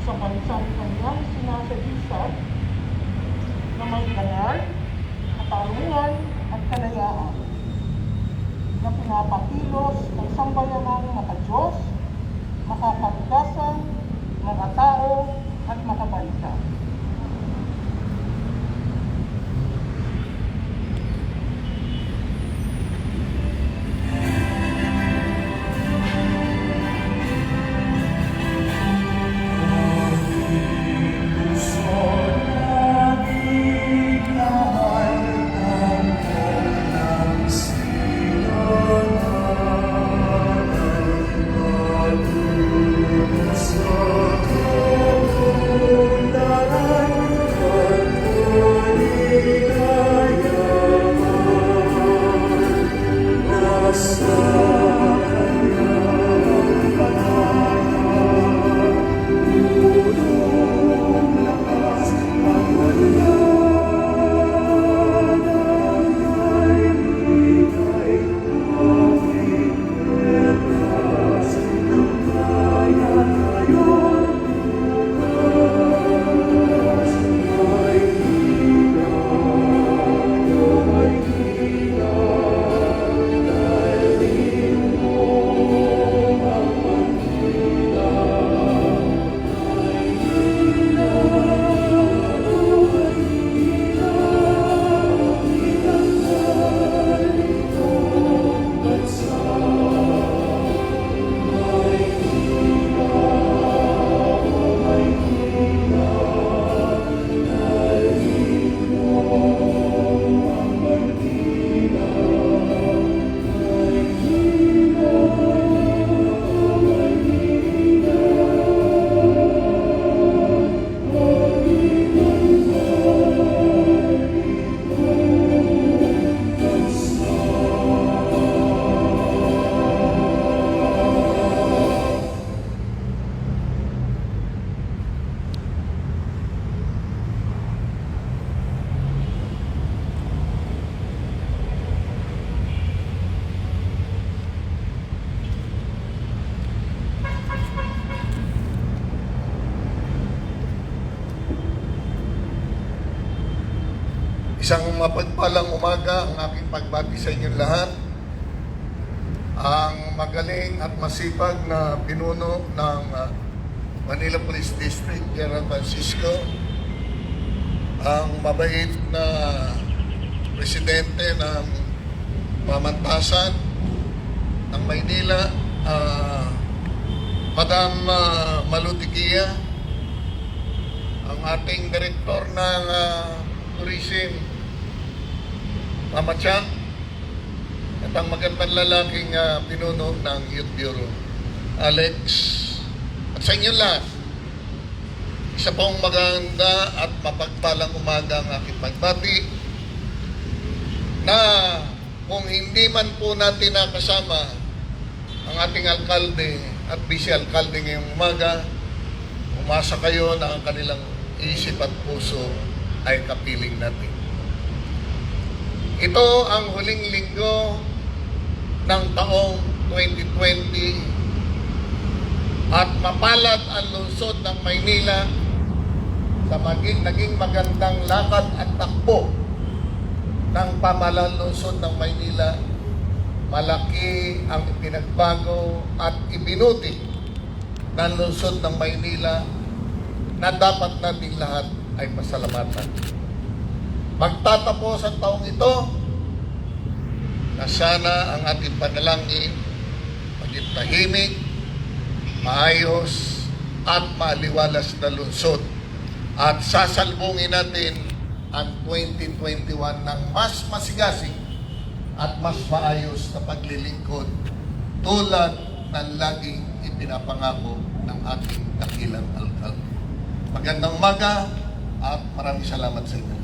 Sa bansang kanyang sinasagisag na may banal, katarungan at kalayaan na pinapakilos ng sambayanang makadiyos, makakalikasan, mga tao at makabalita. Isang mapagpalang umaga ang aking pagbati sa inyong lahat. Ang magaling at masipag na pinuno ng Manila Police District, General Francisco, ang mabait na presidente ng pamantasan ng Maynila, Madam Malutikia, ang ating direktor ng tourism, Mama Chang, at ang magandang lalaking pinuno ng Youth Bureau, Alex. At sa inyo lahat, isa pong maganda at mapagpalang umaga ang aking pagbati na kung hindi man po natin nakasama ang ating alkalde at vice-alkalde ngayong umaga, umasa kayo na ang kanilang isip at puso ay kapiling natin. Ito ang huling linggo ng taong 2020 at mapalad ang lungsod ng Maynila sa naging magandang lakad at takbo ng pamahalaan lungsod ng Maynila. Malaki ang ipinagbago at ibinuti ng lungsod ng Maynila na dapat nating lahat ay pasalamatan. Magtatapos ang taong ito na sana ang ating panalangin maging tahimik, maayos at maaliwalas na lungsod, at sasalubungin natin ang 2021 ng mas masigasig at mas maayos na paglilingkod tulad ng laging ipinapangako ng ating dakilang alkalde. Magandang umaga at maraming salamat sa inyo.